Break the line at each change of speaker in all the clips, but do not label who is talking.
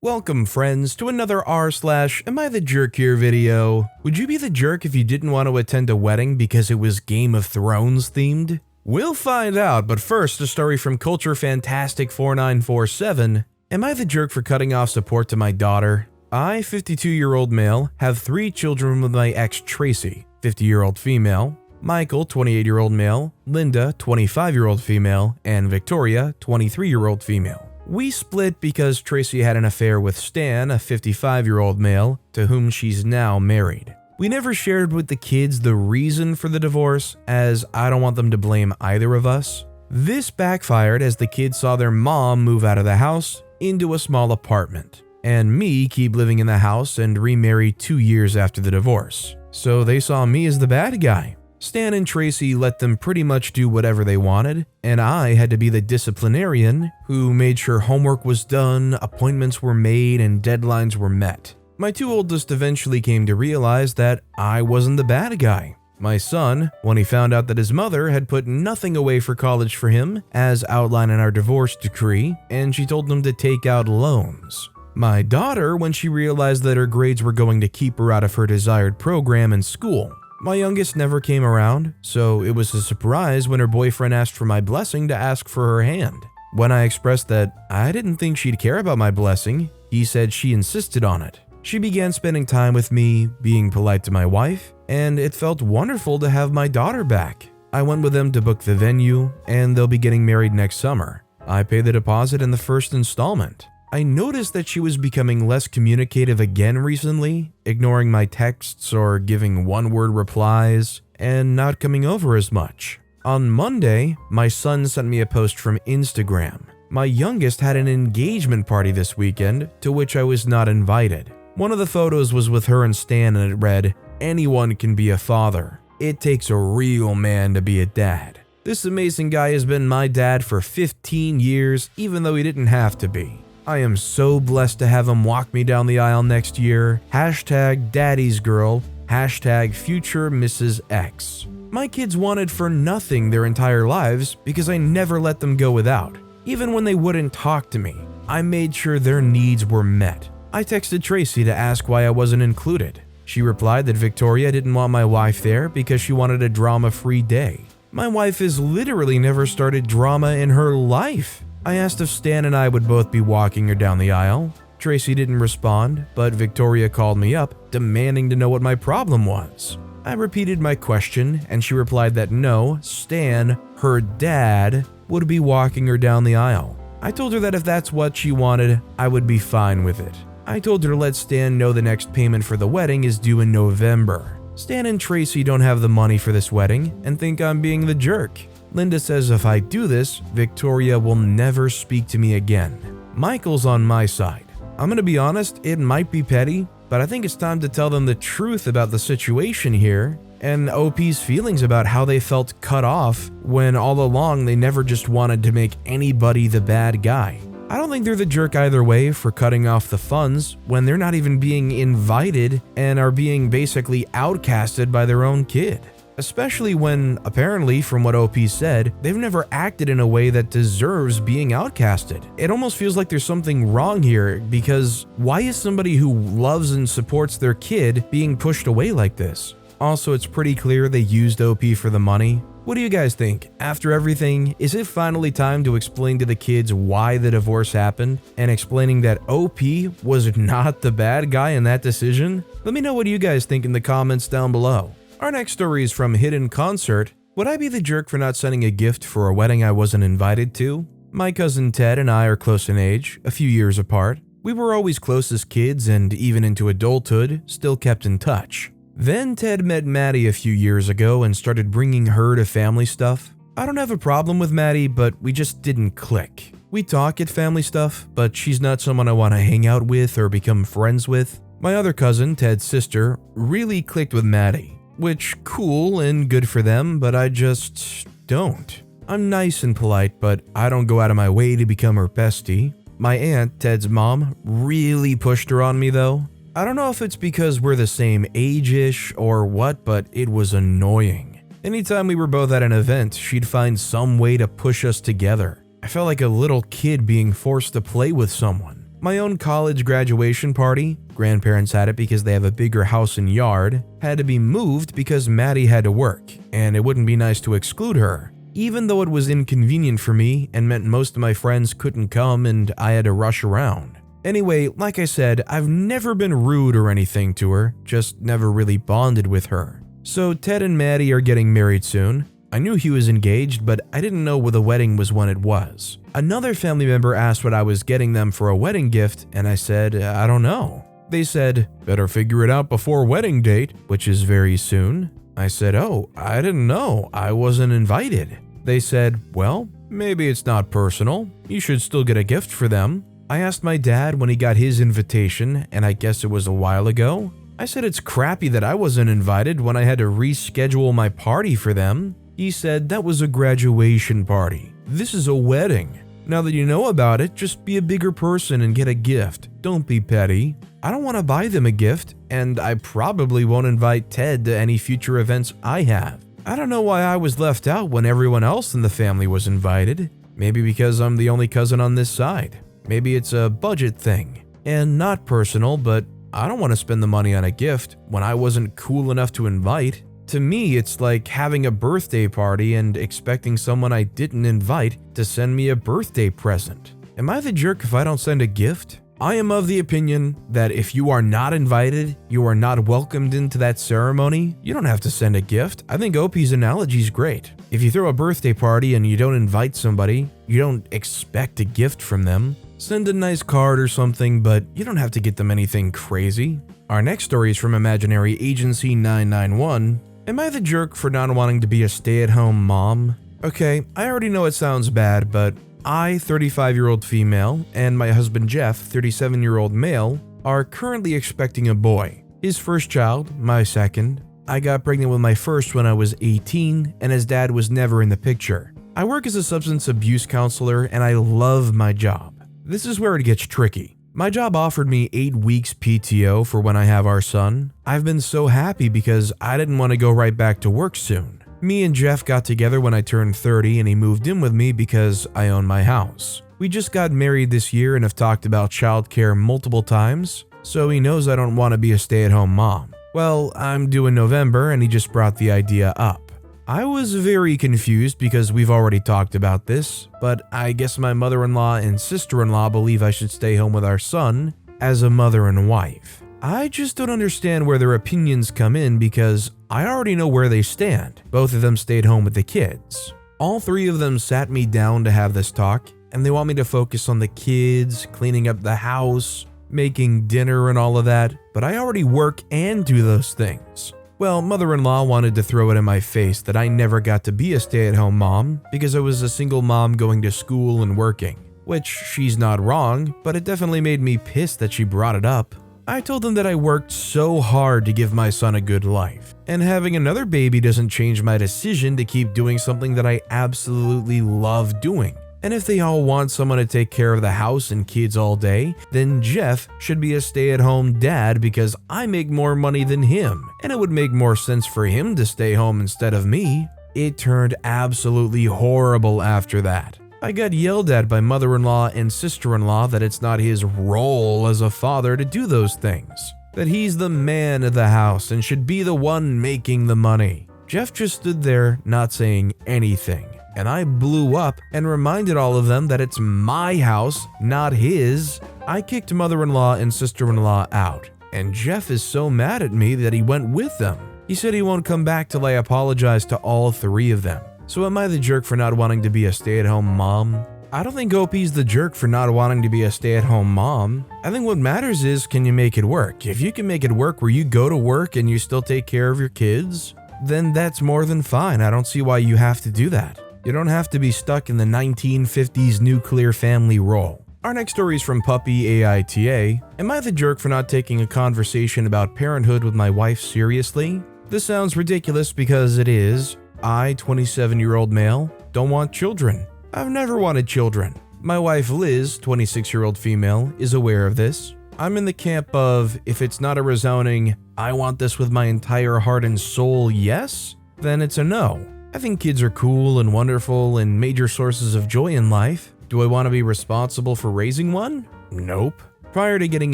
Welcome friends to another r/am I the jerk here video. Would you be the jerk if you didn't want to attend a wedding because it was Game of Thrones themed? We'll find out, but first a story from Culture Fantastic 4947. Am I the jerk for cutting off support to my daughter? I, 52-year-old male, have 3 children with my ex Tracy, 50-year-old female, Michael, 28-year-old male, Linda, 25-year-old female, and Victoria, 23-year-old female. We split because Tracy had an affair with Stan, a 55-year-old male, to whom she's now married. We never shared with the kids the reason for the divorce, as I don't want them to blame either of us. This backfired as the kids saw their mom move out of the house into a small apartment, and me keep living in the house and remarry 2 years after the divorce. So they saw me as the bad guy. Stan and Tracy let them pretty much do whatever they wanted, and I had to be the disciplinarian who made sure homework was done, appointments were made, and deadlines were met. My 2 oldest eventually came to realize that I wasn't the bad guy. My son, when he found out that his mother had put nothing away for college for him, as outlined in our divorce decree, and she told him to take out loans. My daughter, when she realized that her grades were going to keep her out of her desired program in school. My youngest never came around, so it was a surprise when her boyfriend asked for my blessing to ask for her hand. When I expressed that I didn't think she'd care about my blessing, he said she insisted on it. She began spending time with me, being polite to my wife, and it felt wonderful to have my daughter back. I went with them to book the venue, and they'll be getting married next summer. I paid the deposit in the first installment. I noticed that she was becoming less communicative again recently, ignoring my texts or giving one-word replies, and not coming over as much. On Monday, my son sent me a post from Instagram. My youngest had an engagement party this weekend, to which I was not invited. One of the photos was with her and Stan, and it read, "Anyone can be a father. It takes a real man to be a dad." This amazing guy has been my dad for 15 years, even though he didn't have to be. I am so blessed to have him walk me down the aisle next year. Hashtag daddy's girl. Hashtag future Mrs. X. My kids wanted for nothing their entire lives because I never let them go without. Even when they wouldn't talk to me, I made sure their needs were met. I texted Tracy to ask why I wasn't included. She replied that Victoria didn't want my wife there because she wanted a drama-free day. My wife has literally never started drama in her life. I asked if Stan and I would both be walking her down the aisle. Tracy didn't respond, but Victoria called me up, demanding to know what my problem was. I repeated my question, and she replied that no, Stan, her dad, would be walking her down the aisle. I told her that if that's what she wanted, I would be fine with it. I told her to let Stan know the next payment for the wedding is due in November. Stan and Tracy don't have the money for this wedding and think I'm being the jerk. Linda says if I do this, Victoria will never speak to me again. Michael's on my side. I'm gonna be honest, it might be petty, but I think it's time to tell them the truth about the situation here and OP's feelings about how they felt cut off when all along they never just wanted to make anybody the bad guy. I don't think they're the jerk either way for cutting off the funds when they're not even being invited and are being basically outcasted by their own kid. Especially when, apparently from what OP said, they've never acted in a way that deserves being outcasted. It almost feels like there's something wrong here because why is somebody who loves and supports their kid being pushed away like this? Also, it's pretty clear they used OP for the money. What do you guys think? After everything, is it finally time to explain to the kids why the divorce happened and explaining that OP was not the bad guy in that decision? Let me know what you guys think in the comments down below. Our next story is from Hidden Concert. Would I be the jerk for not sending a gift for a wedding I wasn't invited to? My cousin Ted and I are close in age, a few years apart. We were always close as kids and even into adulthood, still kept in touch. Then Ted met Maddie a few years ago and started bringing her to family stuff. I don't have a problem with Maddie, but we just didn't click. We talk at family stuff, but she's not someone I want to hang out with or become friends with. My other cousin, Ted's sister, really clicked with Maddie. Which, cool and good for them, but I just don't. I'm nice and polite, but I don't go out of my way to become her bestie. My aunt, Ted's mom, really pushed her on me though. I don't know if it's because we're the same age-ish or what, but it was annoying. Anytime we were both at an event, she'd find some way to push us together. I felt like a little kid being forced to play with someone. My own college graduation party, grandparents had it because they have a bigger house and yard, had to be moved because Maddie had to work, and it wouldn't be nice to exclude her, even though it was inconvenient for me and meant most of my friends couldn't come and I had to rush around. Anyway, like I said, I've never been rude or anything to her, just never really bonded with her. So Ted and Maddie are getting married soon. I knew he was engaged, but I didn't know the wedding was when it was. Another family member asked what I was getting them for a wedding gift, and I said, I don't know. They said, better figure it out before wedding date, which is very soon. I said, oh, I didn't know, I wasn't invited. They said, well, maybe it's not personal, you should still get a gift for them. I asked my dad when he got his invitation, and I guess it was a while ago. I said it's crappy that I wasn't invited when I had to reschedule my party for them. He said that was a graduation party. This is a wedding. Now that you know about it, just be a bigger person and get a gift. Don't be petty. I don't want to buy them a gift, and I probably won't invite Ted to any future events I have. I don't know why I was left out when everyone else in the family was invited. Maybe because I'm the only cousin on this side. Maybe it's a budget thing. And not personal, but I don't want to spend the money on a gift when I wasn't cool enough to invite. To me, it's like having a birthday party and expecting someone I didn't invite to send me a birthday present. Am I the jerk if I don't send a gift? I am of the opinion that if you are not invited, you are not welcomed into that ceremony, you don't have to send a gift. I think OP's analogy is great. If you throw a birthday party and you don't invite somebody, you don't expect a gift from them. Send a nice card or something, but you don't have to get them anything crazy. Our next story is from Imaginary Agency 991. Am I the jerk for not wanting to be a stay-at-home mom? Okay, I already know it sounds bad, but I, 35-year-old female, and my husband Jeff, 37-year-old male, are currently expecting a boy. His first child, my second. I got pregnant with my first when I was 18, and his dad was never in the picture. I work as a substance abuse counselor, and I love my job. This is where it gets tricky. My job offered me 8 weeks PTO for when I have our son. I've been so happy because I didn't want to go right back to work soon. Me and Jeff got together when I turned 30 and he moved in with me because I own my house. We just got married this year and have talked about childcare multiple times, so he knows I don't want to be a stay-at-home mom. Well, I'm due in November and he just brought the idea up. I was very confused because we've already talked about this, but I guess my mother-in-law and sister-in-law believe I should stay home with our son as a mother and wife. I just don't understand where their opinions come in because I already know where they stand. Both of them stayed home with the kids. All three of them sat me down to have this talk, and they want me to focus on the kids, cleaning up the house, making dinner and all of that, but I already work and do those things. Well, mother-in-law wanted to throw it in my face that I never got to be a stay-at-home mom because I was a single mom going to school and working, which she's not wrong, but it definitely made me pissed that she brought it up. I told them that I worked so hard to give my son a good life, and having another baby doesn't change my decision to keep doing something that I absolutely love doing. And if they all want someone to take care of the house and kids all day, then Jeff should be a stay-at-home dad because I make more money than him, and it would make more sense for him to stay home instead of me. It turned absolutely horrible after that. I got yelled at by mother-in-law and sister-in-law that it's not his role as a father to do those things, that he's the man of the house and should be the one making the money. Jeff just stood there not saying anything. And I blew up and reminded all of them that it's my house, not his. I kicked mother-in-law and sister-in-law out, and Jeff is so mad at me that he went with them. He said he won't come back till I apologize to all three of them. So am I the jerk for not wanting to be a stay-at-home mom? I don't think OP's the jerk for not wanting to be a stay-at-home mom. I think what matters is, can you make it work? If you can make it work where you go to work and you still take care of your kids, then that's more than fine. I don't see why you have to do that. You don't have to be stuck in the 1950s nuclear family role. Our next story is from Puppy AITA. Am I the jerk for not taking a conversation about parenthood with my wife seriously? This sounds ridiculous because it is. I, 27-year-old male, don't want children. I've never wanted children. My wife Liz, 26-year-old female, is aware of this. I'm in the camp of, if it's not a resounding, I want this with my entire heart and soul yes, then it's a no. I think kids are cool and wonderful and major sources of joy in life. Do I want to be responsible for raising one? Nope. Prior to getting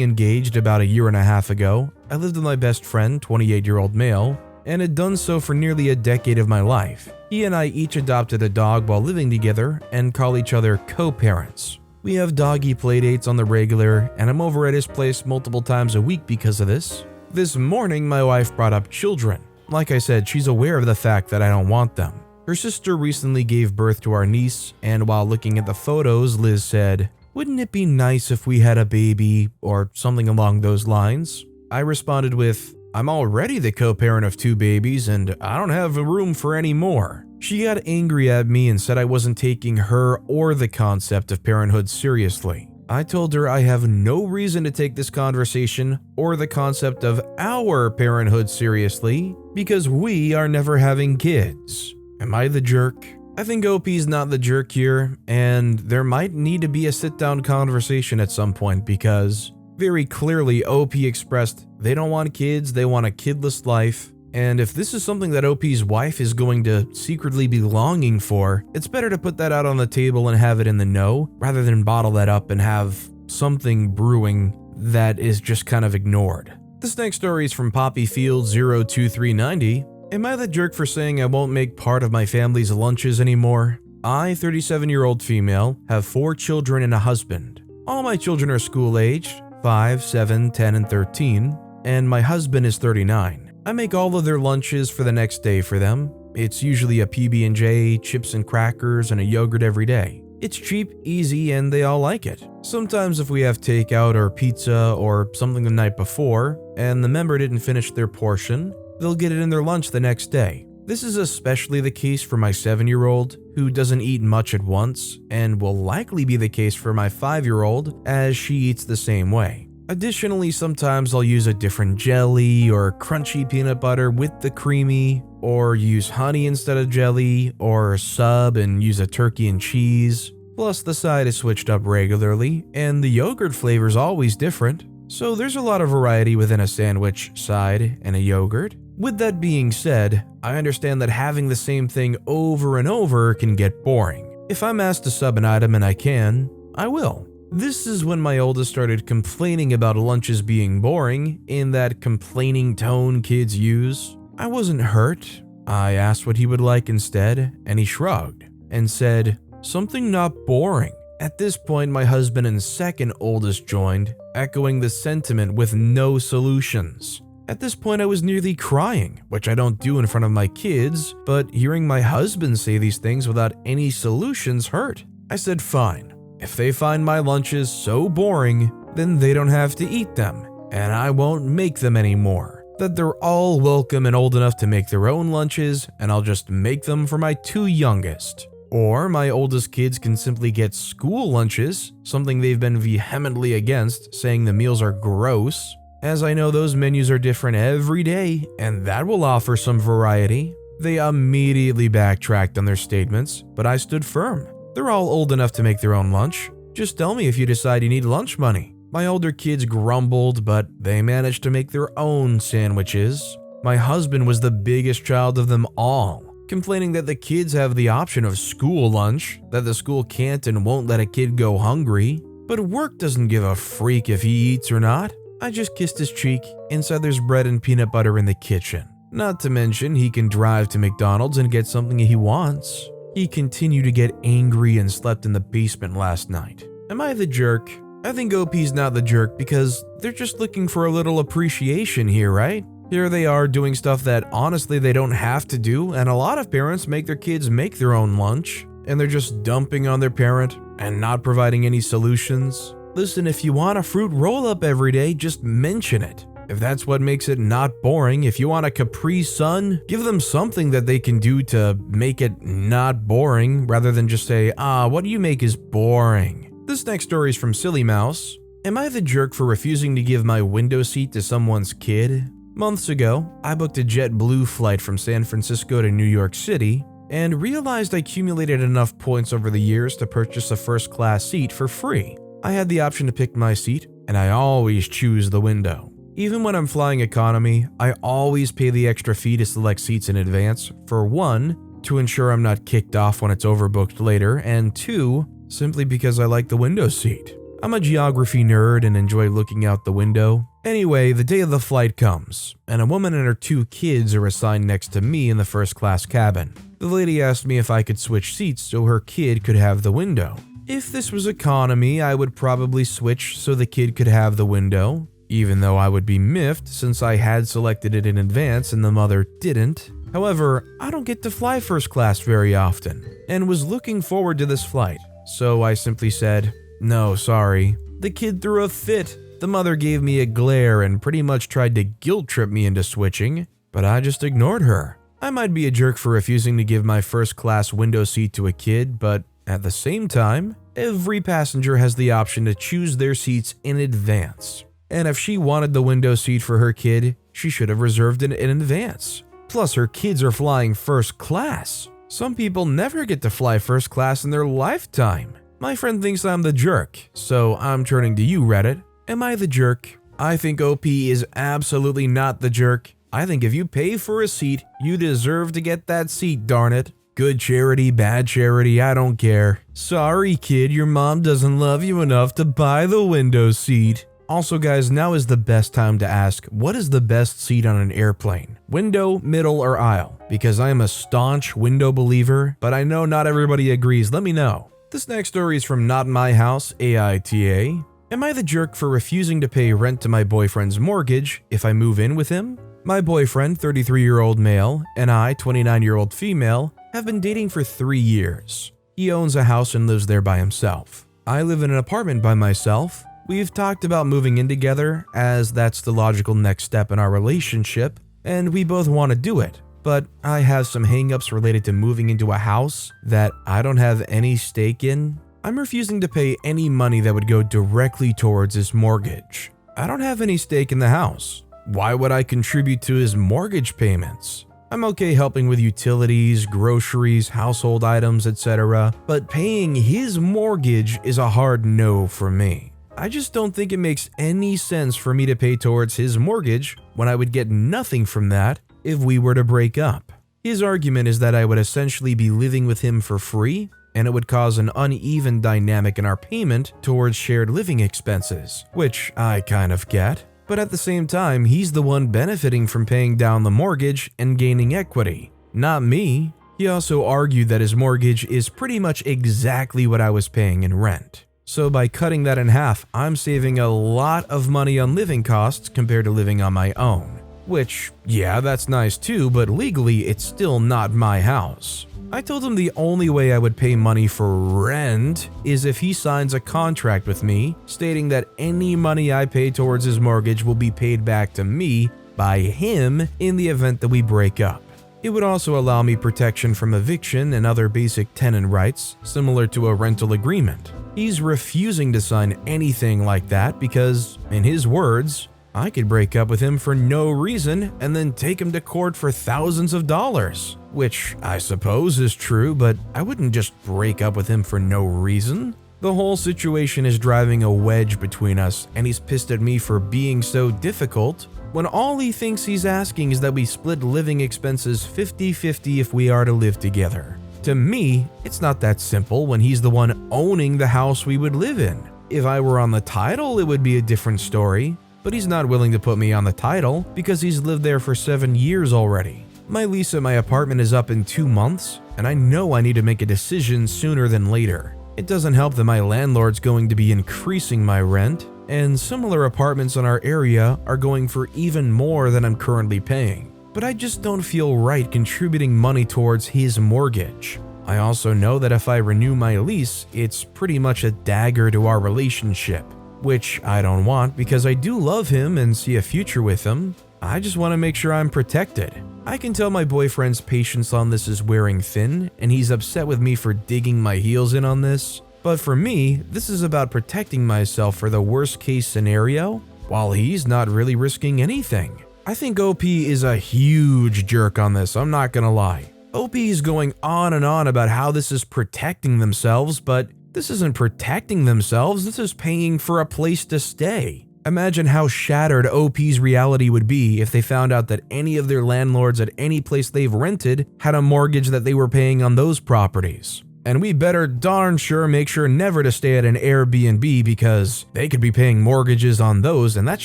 engaged about a year and a half ago, I lived with my best friend, 28-year-old male, and had done so for nearly a decade of my life. He and I each adopted a dog while living together and call each other co-parents. We have doggy playdates on the regular, and I'm over at his place multiple times a week because of this. This morning, my wife brought up children. Like I said, she's aware of the fact that I don't want them. Her sister recently gave birth to our niece, and while looking at the photos, Liz said, "Wouldn't it be nice if we had a baby?" or something along those lines. I responded with, "I'm already the co-parent of 2 babies and I don't have room for any more." She got angry at me and said I wasn't taking her or the concept of parenthood seriously. I told her I have no reason to take this conversation or the concept of our parenthood seriously because we are never having kids. Am I the jerk? I think OP's not the jerk here, and there might need to be a sit-down conversation at some point because very clearly OP expressed they don't want kids, they want a kidless life, and if this is something that OP's wife is going to secretly be longing for, it's better to put that out on the table and have it in the know rather than bottle that up and have something brewing that is just kind of ignored. This next story is from Poppyfield02390. Am I the jerk for saying I won't make part of my family's lunches anymore? I, 37-year-old female, have 4 children and a husband. All my children are school-aged, 5, 7, 10, and 13, and my husband is 39. I make all of their lunches for the next day for them. It's usually a PB&J, chips and crackers, and a yogurt every day. It's cheap, easy, and they all like it. Sometimes if we have takeout or pizza or something the night before, and the member didn't finish their portion, they'll get it in their lunch the next day. This is especially the case for my 7-year-old, who doesn't eat much at once, and will likely be the case for my 5-year-old, as she eats the same way. Additionally, sometimes I'll use a different jelly or crunchy peanut butter with the creamy, or use honey instead of jelly, or sub and use a turkey and cheese. Plus the side is switched up regularly, and the yogurt flavor is always different, so there's a lot of variety within a sandwich, side, and a yogurt. With that being said, I understand that having the same thing over and over can get boring. If I'm asked to sub an item and I can, I will. This is when my oldest started complaining about lunches being boring in that complaining tone kids use. I wasn't hurt. I asked what he would like instead, and he shrugged and said, "Something not boring." At this point, my husband and second oldest joined, echoing the sentiment with no solutions. At this point, I was nearly crying, which I don't do in front of my kids, but hearing my husband say these things without any solutions hurt. I said, fine. If they find my lunches so boring, then they don't have to eat them, and I won't make them anymore. That they're all welcome and old enough to make their own lunches, and I'll just make them for my 2 youngest. Or my oldest kids can simply get school lunches, something they've been vehemently against, saying the meals are gross, as I know those menus are different every day, and that will offer some variety. They immediately backtracked on their statements, but I stood firm. They're all old enough to make their own lunch. Just tell me if you decide you need lunch money. My older kids grumbled, but they managed to make their own sandwiches. My husband was the biggest child of them all, complaining that the kids have the option of school lunch, that the school can't and won't let a kid go hungry. But work doesn't give a freak if he eats or not. I just kissed his cheek and said there's bread and peanut butter in the kitchen. Not to mention he can drive to McDonald's and get something he wants. He continued to get angry and slept in the basement last night. Am I the jerk? I think OP's not the jerk because they're just looking for a little appreciation here, right? Here they are doing stuff that honestly they don't have to do, and a lot of parents make their kids make their own lunch, and they're just dumping on their parent and not providing any solutions. Listen, if you want a fruit roll-up every day, just mention it. If that's what makes it not boring, if you want a Capri Sun, give them something that they can do to make it not boring, rather than just say, what you make is boring. This next story is from Silly Mouse. Am I the jerk for refusing to give my window seat to someone's kid? Months ago, I booked a JetBlue flight from San Francisco to New York City, and realized I accumulated enough points over the years to purchase a first-class seat for free. I had the option to pick my seat, and I always choose the window. Even when I'm flying economy, I always pay the extra fee to select seats in advance, for 1, to ensure I'm not kicked off when it's overbooked later, and 2, simply because I like the window seat. I'm a geography nerd and enjoy looking out the window. Anyway, the day of the flight comes, and a woman and her 2 kids are assigned next to me in the first class cabin. The lady asked me if I could switch seats so her kid could have the window. If this was economy, I would probably switch so the kid could have the window, even though I would be miffed since I had selected it in advance and the mother didn't. However, I don't get to fly first class very often, and was looking forward to this flight, so I simply said, "No, sorry." The kid threw a fit. The mother gave me a glare and pretty much tried to guilt trip me into switching, but I just ignored her. I might be a jerk for refusing to give my first class window seat to a kid, but at the same time, every passenger has the option to choose their seats in advance. And if she wanted the window seat for her kid, she should have reserved it in advance. Plus, her kids are flying first class. Some people never get to fly first class in their lifetime. My friend thinks I'm the jerk, so I'm turning to you, Reddit. Am I the jerk? I think OP is absolutely not the jerk. I think if you pay for a seat, you deserve to get that seat, darn it. Good charity, bad charity, I don't care. Sorry, kid, your mom doesn't love you enough to buy the window seat. Also, guys, now is the best time to ask, what is the best seat on an airplane? Window, middle, or aisle? Because I am a staunch window believer, but I know not everybody agrees. Let me know. This next story is from Not My House, AITA. Am I the jerk for refusing to pay rent to my boyfriend's mortgage if I move in with him? My boyfriend, 33-year-old male, and I, 29-year-old female, have been dating for 3 years. He owns a house and lives there by himself. I live in an apartment by myself. We've talked about moving in together, as that's the logical next step in our relationship, and we both want to do it. But I have some hangups related to moving into a house that I don't have any stake in. I'm refusing to pay any money that would go directly towards his mortgage. I don't have any stake in the house. Why would I contribute to his mortgage payments? I'm okay helping with utilities, groceries, household items, etc., but paying his mortgage is a hard no for me. I just don't think it makes any sense for me to pay towards his mortgage when I would get nothing from that if we were to break up. His argument is that I would essentially be living with him for free, and it would cause an uneven dynamic in our payment towards shared living expenses, which I kind of get. But at the same time, he's the one benefiting from paying down the mortgage and gaining equity, not me. He also argued that his mortgage is pretty much exactly what I was paying in rent. So by cutting that in half, I'm saving a lot of money on living costs compared to living on my own. Which, yeah, that's nice too, but legally it's still not my house. I told him the only way I would pay money for rent is if he signs a contract with me stating that any money I pay towards his mortgage will be paid back to me by him in the event that we break up. It would also allow me protection from eviction and other basic tenant rights, similar to a rental agreement. He's refusing to sign anything like that because, in his words, I could break up with him for no reason and then take him to court for thousands of dollars. Which I suppose is true, but I wouldn't just break up with him for no reason. The whole situation is driving a wedge between us, and he's pissed at me for being so difficult, when all he thinks he's asking is that we split living expenses 50-50 if we are to live together. To me, it's not that simple when he's the one owning the house we would live in. If I were on the title, it would be a different story. But he's not willing to put me on the title because he's lived there for 7 years already. My lease at my apartment is up in 2 months, and I know I need to make a decision sooner than later. It doesn't help that my landlord's going to be increasing my rent, and similar apartments in our area are going for even more than I'm currently paying. But I just don't feel right contributing money towards his mortgage. I also know that if I renew my lease, it's pretty much a dagger to our relationship. Which I don't want because I do love him and see a future with him. I just want to make sure I'm protected. I can tell my boyfriend's patience on this is wearing thin, and he's upset with me for digging my heels in on this. But for me, this is about protecting myself for the worst case scenario, while he's not really risking anything. I think OP is a huge jerk on this, I'm not gonna lie. OP is going on and on about how this is protecting themselves, but this isn't protecting themselves, this is paying for a place to stay. Imagine how shattered OP's reality would be if they found out that any of their landlords at any place they've rented had a mortgage that they were paying on those properties. And we better darn sure make sure never to stay at an Airbnb because they could be paying mortgages on those and that's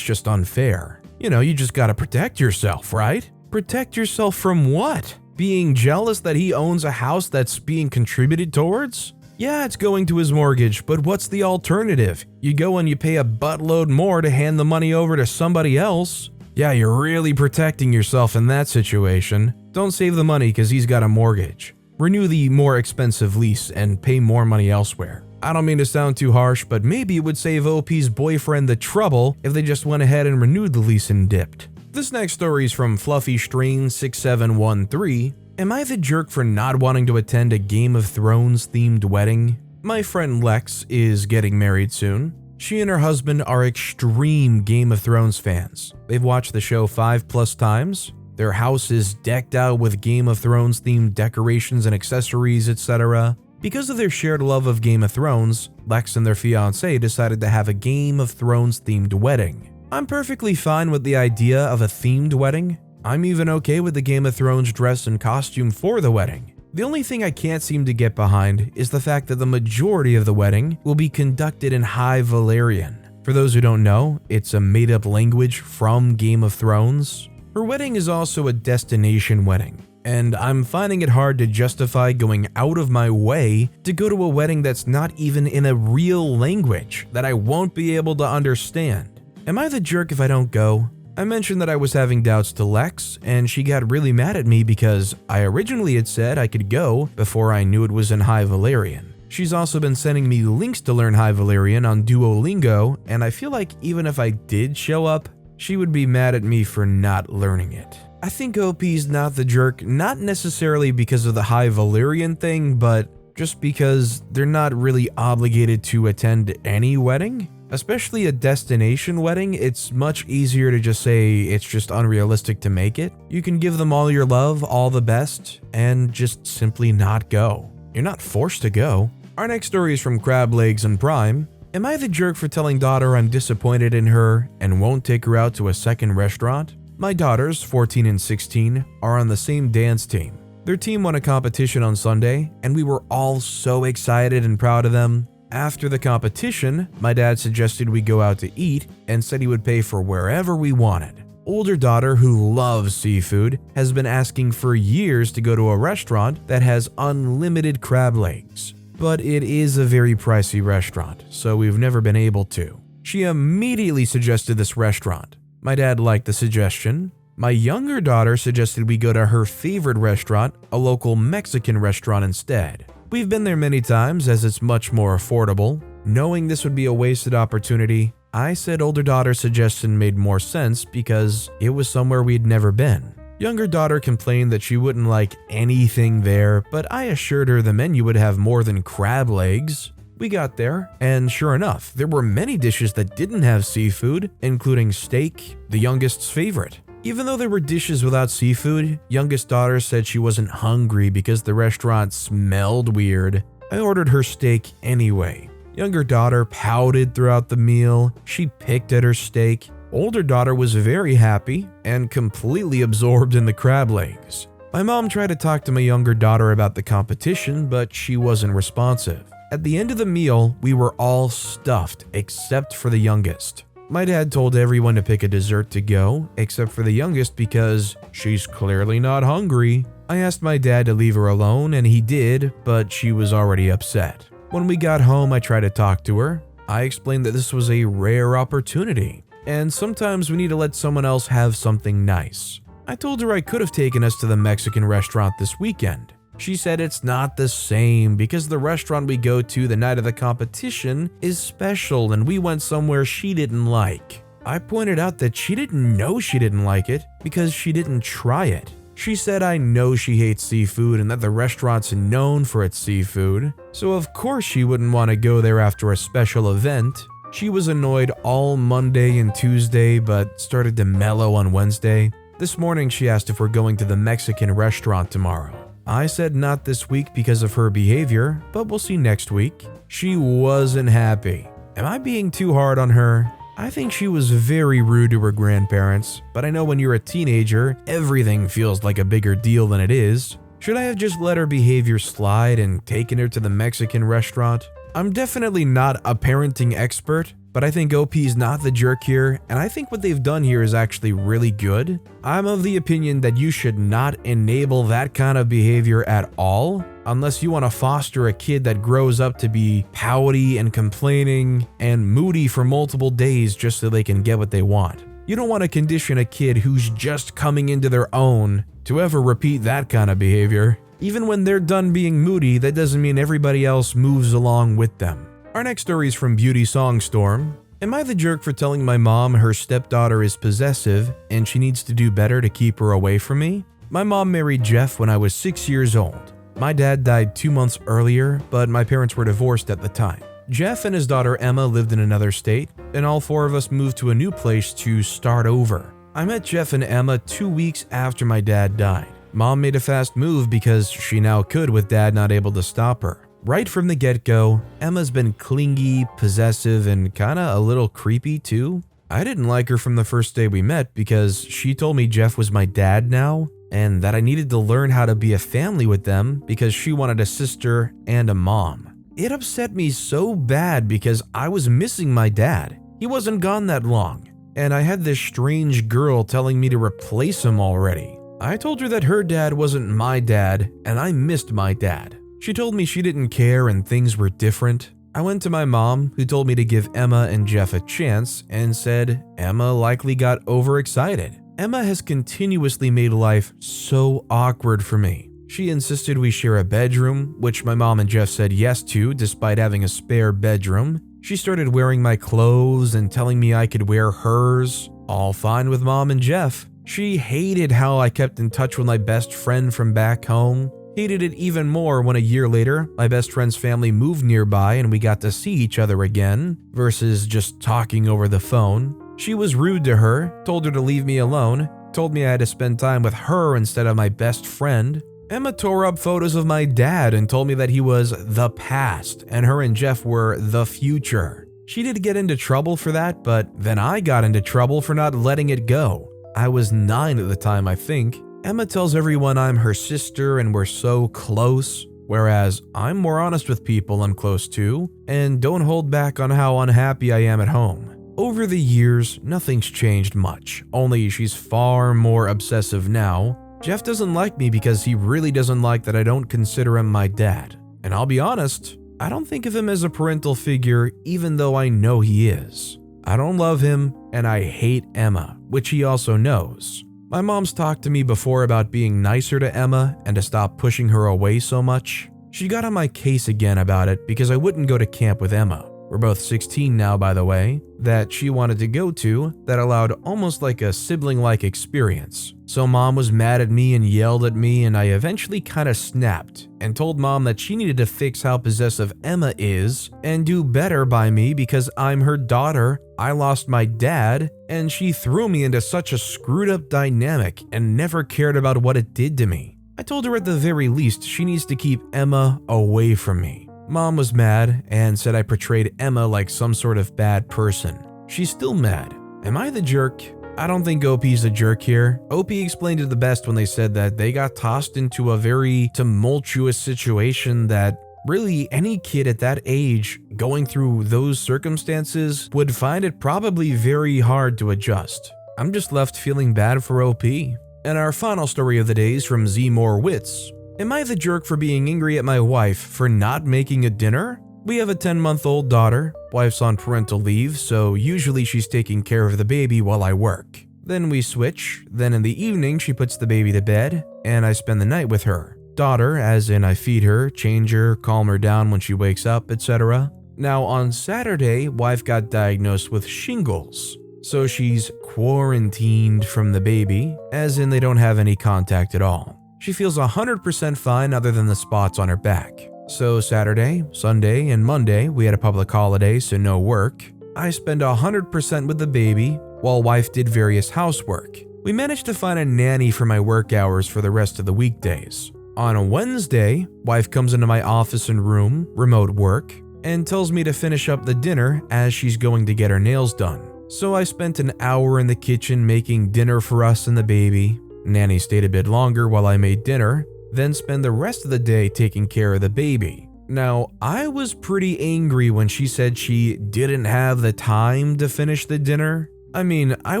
just unfair. You just gotta protect yourself, right? Protect yourself from what? Being jealous that he owns a house that's being contributed towards? Yeah, it's going to his mortgage, but what's the alternative? You go and you pay a buttload more to hand the money over to somebody else. Yeah, you're really protecting yourself in that situation. Don't save the money because he's got a mortgage. Renew the more expensive lease and pay more money elsewhere. I don't mean to sound too harsh, but maybe it would save OP's boyfriend the trouble if they just went ahead and renewed the lease and dipped. This next story is from FluffyString6713. Am I the jerk for not wanting to attend a Game of Thrones themed wedding? My friend Lex is getting married soon. She and her husband are extreme Game of Thrones fans. They've watched the show 5+ times. Their house is decked out with Game of Thrones themed decorations and accessories, etc. Because of their shared love of Game of Thrones, Lex and their fiancé decided to have a Game of Thrones themed wedding. I'm perfectly fine with the idea of a themed wedding. I'm even okay with the Game of Thrones dress and costume for the wedding. The only thing I can't seem to get behind is the fact that the majority of the wedding will be conducted in High Valyrian. For those who don't know, it's a made-up language from Game of Thrones. Her wedding is also a destination wedding, and I'm finding it hard to justify going out of my way to go to a wedding that's not even in a real language that I won't be able to understand. Am I the jerk if I don't go? I mentioned that I was having doubts to Lex, and she got really mad at me because I originally had said I could go before I knew it was in High Valyrian. She's also been sending me links to learn High Valyrian on Duolingo, and I feel like even if I did show up, she would be mad at me for not learning it. I think OP's not the jerk, not necessarily because of the High Valyrian thing, but just because they're not really obligated to attend any wedding. Especially a destination wedding, it's much easier to just say it's just unrealistic to make it. You can give them all your love, all the best, and just simply not go. You're not forced to go. Our next story is from Crab Legs and Prime. Am I the jerk for telling daughter I'm disappointed in her and won't take her out to a second restaurant? My daughters, 14 and 16, are on the same dance team. Their team won a competition on Sunday, and we were all so excited and proud of them. After the competition, my dad suggested we go out to eat and said he would pay for wherever we wanted. Older daughter, who loves seafood, has been asking for years to go to a restaurant that has unlimited crab legs. But it is a very pricey restaurant, so we've never been able to. She immediately suggested this restaurant. My dad liked the suggestion. My younger daughter suggested we go to her favorite restaurant, a local Mexican restaurant instead. We've been there many times as it's much more affordable. Knowing this would be a wasted opportunity, I said older daughter's suggestion made more sense because it was somewhere we'd never been. Younger daughter complained that she wouldn't like anything there, but I assured her the menu would have more than crab legs. We got there, and sure enough, there were many dishes that didn't have seafood, including steak, the youngest's favorite. Even though there were dishes without seafood, youngest daughter said she wasn't hungry because the restaurant smelled weird. I ordered her steak anyway. Younger daughter pouted throughout the meal. She picked at her steak. Older daughter was very happy and completely absorbed in the crab legs. My mom tried to talk to my younger daughter about the competition, but she wasn't responsive. At the end of the meal, we were all stuffed except for the youngest. My dad told everyone to pick a dessert to go, except for the youngest because she's clearly not hungry. I asked my dad to leave her alone, and he did, but she was already upset. When we got home, I tried to talk to her. I explained that this was a rare opportunity, and sometimes we need to let someone else have something nice. I told her I could have taken us to the Mexican restaurant this weekend. She said it's not the same because the restaurant we go to the night of the competition is special and we went somewhere she didn't like. I pointed out that she didn't know she didn't like it because she didn't try it. She said I know she hates seafood and that the restaurant's known for its seafood, so of course she wouldn't want to go there after a special event. She was annoyed all Monday and Tuesday but started to mellow on Wednesday. This morning she asked if we're going to the Mexican restaurant tomorrow. I said not this week because of her behavior, but we'll see next week. She wasn't happy. Am I being too hard on her? I think she was very rude to her grandparents, but I know when you're a teenager, everything feels like a bigger deal than it is. Should I have just let her behavior slide and taken her to the Mexican restaurant? I'm definitely not a parenting expert, but I think OP's not the jerk here, and I think what they've done here is actually really good. I'm of the opinion that you should not enable that kind of behavior at all, unless you want to foster a kid that grows up to be pouty and complaining and moody for multiple days just so they can get what they want. You don't want to condition a kid who's just coming into their own to ever repeat that kind of behavior. Even when they're done being moody, that doesn't mean everybody else moves along with them. Our next story is from Beauty Songstorm. Am I the jerk for telling my mom her stepdaughter is possessive and she needs to do better to keep her away from me? My mom married Jeff when I was 6 years old. My dad died 2 months earlier, but my parents were divorced at the time. Jeff and his daughter Emma lived in another state, and all 4 of us moved to a new place to start over. I met Jeff and Emma 2 weeks after my dad died. Mom made a fast move because she now could with dad not able to stop her. Right from the get-go, Emma's been clingy, possessive, and kinda a little creepy too. I didn't like her from the first day we met because she told me Jeff was my dad now, and that I needed to learn how to be a family with them because she wanted a sister and a mom. It upset me so bad because I was missing my dad. He wasn't gone that long, and I had this strange girl telling me to replace him already. I told her that her dad wasn't my dad, and I missed my dad. She told me she didn't care and things were different. I went to my mom, who told me to give Emma and Jeff a chance, and said Emma likely got overexcited. Emma has continuously made life so awkward for me. She insisted we share a bedroom, which my mom and Jeff said yes to despite having a spare bedroom. She started wearing my clothes and telling me I could wear hers. All fine with mom and Jeff. She hated how I kept in touch with my best friend from back home. Hated it even more when a year later, my best friend's family moved nearby and we got to see each other again, versus just talking over the phone. She was rude to her, told her to leave me alone, told me I had to spend time with her instead of my best friend. Emma tore up photos of my dad and told me that he was the past and her and Jeff were the future. She did get into trouble for that, but then I got into trouble for not letting it go. I was 9 at the time, I think. Emma tells everyone I'm her sister and we're so close, whereas I'm more honest with people I'm close to and don't hold back on how unhappy I am at home. Over the years, nothing's changed much, only she's far more obsessive now. Jeff doesn't like me because he really doesn't like that I don't consider him my dad. And I'll be honest, I don't think of him as a parental figure even though I know he is. I don't love him and I hate Emma, which he also knows. My mom's talked to me before about being nicer to Emma and to stop pushing her away so much. She got on my case again about it because I wouldn't go to camp with Emma. We're both 16 now, by the way, that she wanted to go to that allowed almost like a sibling-like experience. So mom was mad at me and yelled at me, and I eventually kind of snapped and told mom that she needed to fix how possessive Emma is and do better by me because I'm her daughter, I lost my dad, and she threw me into such a screwed up dynamic and never cared about what it did to me. I told her at the very least she needs to keep Emma away from me. Mom was mad and said I portrayed Emma like some sort of bad person. She's still mad. Am I the jerk? I don't think OP's a jerk here. OP explained it the best when they said that they got tossed into a very tumultuous situation that really any kid at that age going through those circumstances would find it probably very hard to adjust. I'm just left feeling bad for OP. And our final story of the day is from Z More Wits. Am I the jerk for being angry at my wife for not making a dinner? We have a 10-month-old daughter. Wife's on parental leave, so usually she's taking care of the baby while I work. Then we switch. Then in the evening, she puts the baby to bed, and I spend the night with her. Daughter, as in I feed her, change her, calm her down when she wakes up, etc. Now on Saturday, wife got diagnosed with shingles. So she's quarantined from the baby, as in they don't have any contact at all. She feels 100% fine other than the spots on her back. So Saturday, Sunday, and Monday, we had a public holiday, so no work. I spent 100% with the baby, while wife did various housework. We managed to find a nanny for my work hours for the rest of the weekdays. On a Wednesday, wife comes into my office and room, remote work, and tells me to finish up the dinner as she's going to get her nails done. So I spent an hour in the kitchen making dinner for us and the baby. Nanny stayed a bit longer while I made dinner. then spend the rest of the day taking care of the baby. Now, I was pretty angry when she said she didn't have the time to finish the dinner. I mean, I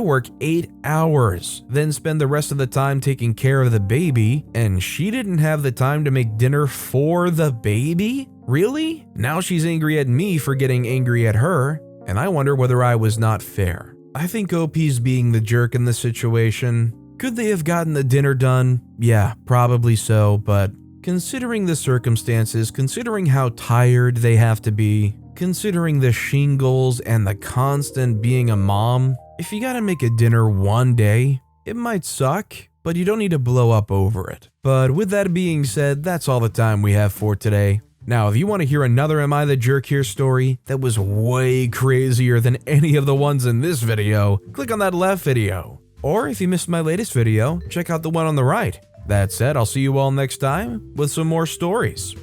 work 8 hours, then spend the rest of the time taking care of the baby, and she didn't have the time to make dinner for the baby? Really? Now she's angry at me for getting angry at her, and I wonder whether I was not fair. I think OP's being the jerk in this situation. Could they have gotten the dinner done? Yeah, probably so, but considering the circumstances, considering how tired they have to be, considering the shingles and the constant being a mom, if you gotta make a dinner one day, it might suck, but you don't need to blow up over it. But with that being said, that's all the time we have for today. Now, if you want to hear another Am I the Jerk Here story that was way crazier than any of the ones in this video, click on that left video. Or if you missed my latest video, check out the one on the right. That said, I'll see you all next time with some more stories.